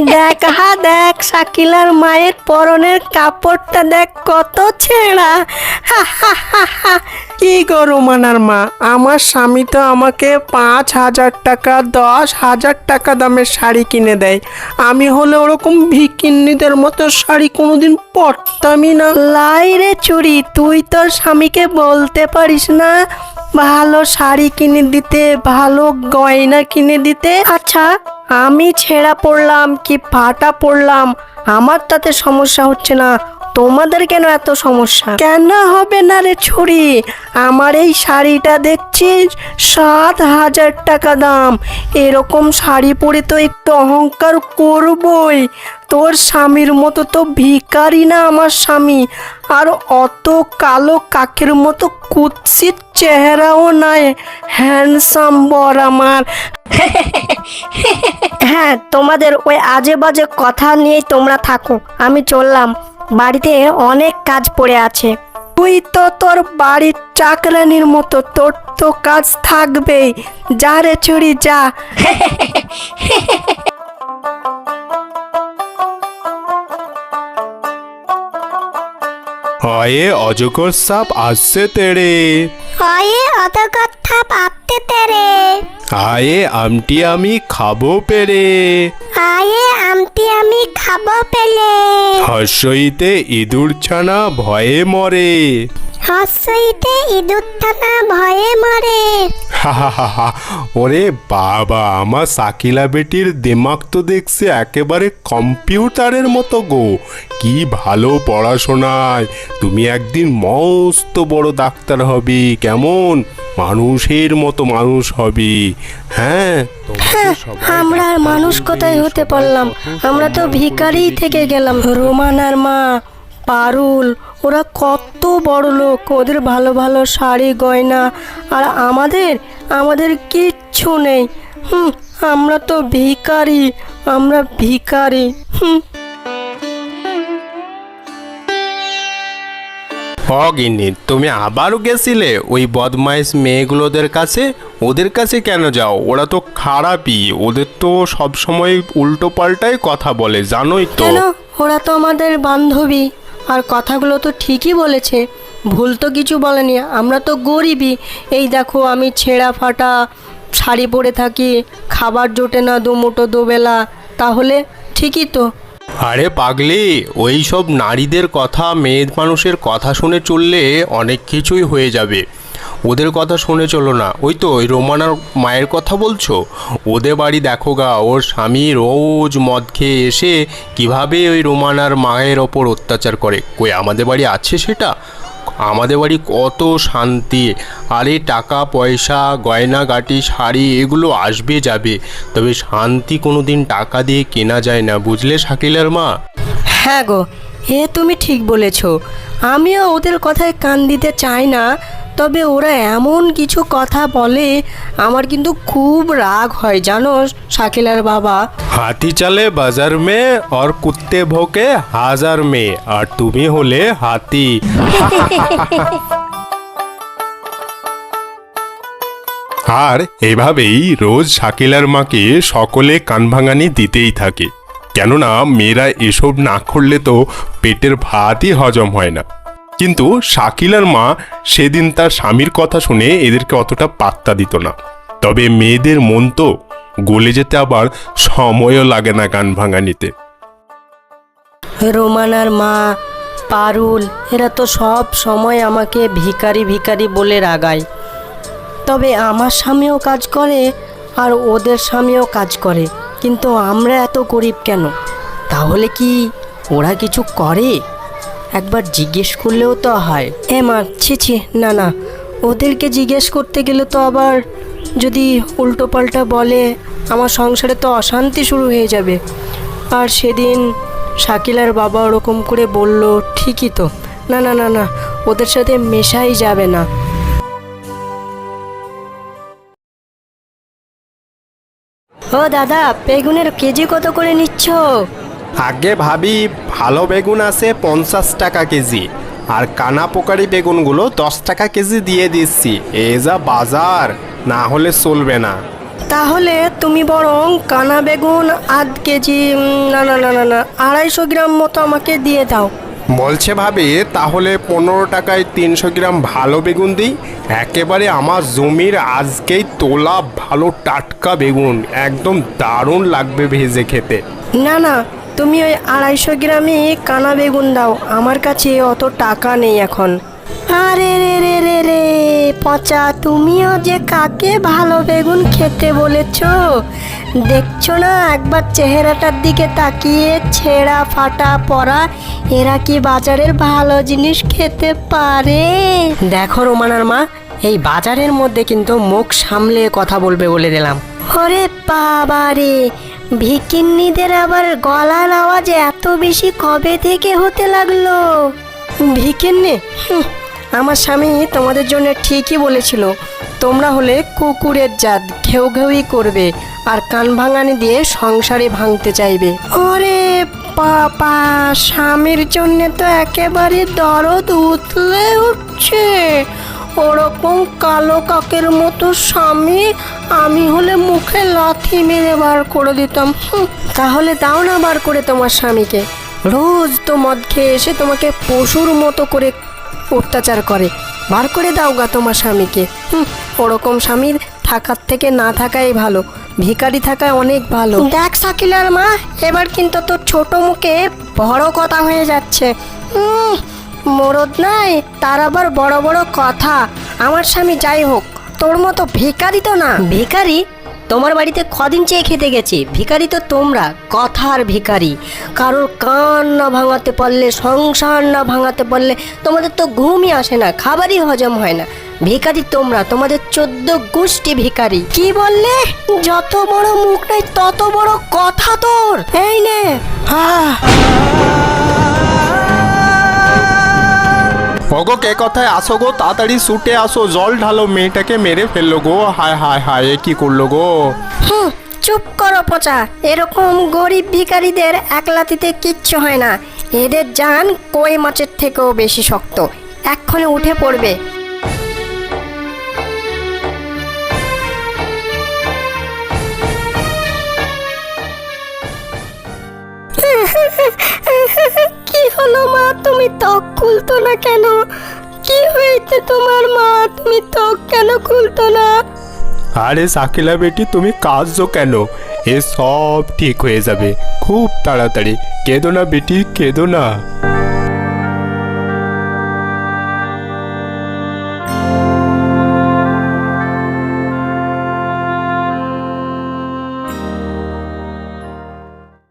দেখ দেখ শাকিলার মায়ের পরনের কাপড়টা দেখ কত ছেঁড়া। কি গো রোমানার মা, আমার স্বামী তো আমাকে 5,000 টাকা 10,000 টাকা দামের শাড়ি কিনে দেয়। আমি হলে ওরকম ভিকিন্নিদের মতো শাড়ি কোনোদিন পরতামই না। লাই রে চুরি, তুই তোর স্বামীকে বলতে পারিস না ভালো শাড়ি কিনে দিতে, ভালো গয়না কিনে দিতে? আচ্ছা, আমি ছেঁড়া পড়লাম কি ফাটা পড়লাম আমার তাতে সমস্যা হচ্ছে না, তোমাদের কেন এত সমস্যা? কেন হবে না রে ছুরি, আমার এই শাড়িটা দেখছিস 7,000 টাকা দাম। এরকম শাড়ি পরে তো একটু অহংকার করবই। তোর স্বামীর মতো তো ভিখারি না আমার স্বামী, আর অত কালো কাকের মতো কুৎসিত চেহারাও নাই, হ্যান্ডসাম বর আমার। হ্যাঁ, তোমাদের ওই আজে বাজে কথা নিয়েই তোমরা থাকো, আমি চললাম, বাড়িতে অনেক কাজ পড়ে আছে। তুই তো তোর বাড়ির চাকরানির মতো, তোর তো কাজ থাকবেই। যা রে ছুরি যা। আয়ে অজগর সাপ আসছে তেরে, আয়ে আধা কথা পাতে তেরে, আয়ে আমটি আমি খাবো পেরে, আয়ে আমটি আমি খাবো পেলে, হর্ষইতে ইঁদুর ছানা ভয়ে মরে। হাসইতে ইঁদুর থানা ভয়ে মরে। হাহাহাহা, ওরে বাবা, আমার সাকিলা বেটির দিমাগ তো দেখছে একেবারে কম্পিউটারের মতো গো। কি ভালো পড়াশোনায়, তুমি একদিন মস্ত বড় ডাক্তার হবি, কেমন মানুষের মতো মানুষ হবি। হ্যাঁ, আমরা আর মানুষ কোথায় হতে পারলাম, আমরা তো ভিখারি থেকে গেলাম। রোমানার মা, পারুল, ওরা কত বড় লোক, ওদের ভালো ভালো শাড়ি গয়না, আর আমাদের কিচ্ছু নেই। আমরা তো ভিখারি, আমরা ভিখারি। অগিন্নি, তুমি আবারও গেছিলে ওই বদমাইশ মেয়েগুলোদের কাছে? ওদের কাছে কেন যাও? ওরা তো খারাপই, ওদের তো সব সময় উল্টো পাল্টাই কথা বলে, জানোই তো। কেন? ওরা তো আমাদের বান্ধবী, আর কথাগুলো তো ঠিকই বলেছে, ভুল তো কিছু বলেনি। আমরা তো গরিবই, এই দেখো আমি ছেঁড়া ফাটা শাড়ি পরে থাকি, খাবার জোটে না দুমুঠো দুবেলা, তাহলে ঠিকই তো। আরে পাগলি, ওই সব নারীদের কথা, মেয়ে মানুষের কথা শুনে চললে অনেক কিছুই হয়ে যাবে। ওদের কথা শুনে চলো না। ওই তো ওই রোমানার মায়ের কথা বলছো, ওদের বাড়ি দেখো গা, ওর স্বামী রোজ মদ খেয়ে এসে কিভাবে ওই রোমানার মায়ের ওপর অত্যাচার করে। কই আমাদের বাড়ি আছে সেটা? আমাদের বাড়ি কত শান্তি। আরে টাকা পয়সা গয়নাগাটি শাড়ি এগুলো আসবে যাবে, তবে শান্তি কোনো দিন টাকা দিয়ে কেনা যায় না, বুঝলে শাকিলার মা? হ্যাঁ গো, তুমি ঠিক বলেছ। আমিও ওদের কথায় কান দিতে চাই না, তবে ওরা এমন কিছু কথা বলে আমার কিন্তু খুব রাগ হয়, জানো শাকিলার বাবা। হাতি চালে বাজার মে আর কুত্তে ভোকে হাজার মে, আর তুমি হলে হাতি। আর এভাবেই রোজ শাকিলার মাকে সকলে কানভাঙানি দিতেই থাকে, কেননা মেয়েরা এসব না করলে তো পেটের ভাতই হজম হয় না। কিন্তু শাকিলার মা সেদিন তার স্বামীর কথা শুনে এদেরকে অতটা পাত্তা দিত না। তবে মেয়েদের মন তো গলে যেতে আবার সময়ও লাগে না গান ভাঙানিতে। রোমানার মা, পারুল, এরা তো সব সময় আমাকে ভিখারি ভিখারি বলে রাগায়। তবে আমার স্বামীও কাজ করে আর ওদের স্বামীও কাজ করে, কিন্তু আমরা এত গরিব কেন? তাহলে কি ওরা কিছু করে? একবার জিজ্ঞেস করলেও তো হয়। মা, ছি, না না, ওদেরকে জিজ্ঞেস করতে গেলে তো আবার যদি উল্টো পাল্টা বলে, আমার সংসারে তো অশান্তি শুরু হয়ে যাবে। আর সেদিন শাকিলার বাবা ওরকম করে বলল, ঠিকই তো, না না না না, ওদের সাথে মেশাই যাবে না। ও দাদা, বেগুনের কেজি কত করে নিচ্ছ? আগে ভাবি, ভালো বেগুন আছে 50 টাকা কেজি, আর কানা পোকারি বেগুনগুলো 10 টাকা কেজি দিয়ে দিচ্ছি। এ যা বাজার, না হলে চলবে না। তাহলে তুমি বরং কানা বেগুন আধ কেজি, না না না না না 250 গ্রাম মতো আমাকে দিয়ে দাও। বলছে ভাবি তাহলে 15 টাকায় 300 গ্রাম ভালো বেগুন দিই। একেবারে আমার জমির আজকেই তোলা ভালো টাটকা বেগুন, একদম দারুণ লাগবে ভেজে খেতে। না না, তুমি ওই 250 গ্রামই কানা বেগুন দাও, আমার কাছে অত টাকা নেই এখন। আরে রে রে রে রে পচা, তুমিও যে কাকে ভালো বেগুন খেতে বলেছো, দেখছো না একবার চেহারাটার দিকে তাকিয়ে, ছেঁড়া ফাটা পড়া, এরা কি বাজারের ভালো জিনিস খেতে পারে? দেখো রোমানার মা, এই বাজারের মধ্যে কিন্তু মুখ সামলে কথা বলবে বলে দিলাম। ওরে বাবা রে, ভিকিন্নিদের আবার গলার আওয়াজ এত বেশি কবে থেকে হতে লাগলো? ভিকিন্নি? আমার স্বামী তোমাদের জন্য ঠিকই বলেছিল, তোমরা হলে কুকুরের জাত, ঘেউ ঘেউই করবে আর কান ভাঙানি দিয়ে সংসারে ভাঙতে চাইবে। ওরে বাবা, স্বামীর জন্য তো একেবারে দরদ উতলে উঠছে। ওরকম কালো কাকের মতো স্বামী আমি হলে মুখে লাথি মেরে বার করে দিতাম। তাহলে দাও না বার করে তোমার স্বামীকে, রোজ তো মদ খেয়ে এসে তোমাকে পশুর মতো করে অত্যাচার করে, বার করে দাও গা তোমার স্বামীকে। ওরকম স্বামীর থাকার থেকে না থাকাই ভালো, ভিখারি থাকায় অনেক ভালো। দেখ শাকিলার মা, এবার কিন্তু তোর ছোট মুখে বড় কথা হয়ে যাচ্ছে। মরদ নাই তার আবার বড় বড় কথা। আমার স্বামী যাই হোক, তোর মতো ভিখারি তো না। ভিখারি? তোমার বাড়িতে কদিন চেয়ে খেতে গেছি, ভিখারি তো তোমরা, কথার ভিখারি। কারোর কান না ভাঙাতে পারলে, সংসার না ভাঙাতে পারলে তোমাদের তো ঘুমই আসে না, খাবারই হজম হয় না। ভিখারি তোমরা, তোমাদের 14 গোষ্ঠী ভিখারি। কি বললে? যত বড় মুখ নাই তত বড় কথা তোর। এই নে। ওগো কে কথায় আসো গো, তাড়াতাড়ি ছুটে আসো, জল ঢালো, মেয়েটাকে মেরে ফেললো গো। হায় হায় হায়, এ কি করলো গো? চুপ করো পচা, এরকম গরিব ভিখারিদের একলাতিতে কিচ্ছু হয় না। এদের জান কই মাছের থেকেও বেশি শক্ত, এক্ষণে উঠে পড়বে। কি হলো মা, তুমি ত্বক খুলতো না কেন? কি হয়েছে তোমার মা, তুমি ত্বক কেন খুলতো না? আরে শাকিলা বেটি, তুমি কাঁদছো কেন? এ সব ঠিক হয়ে যাবে খুব তাড়াতাড়ি। কেঁদো না বেটি, কেঁদো না।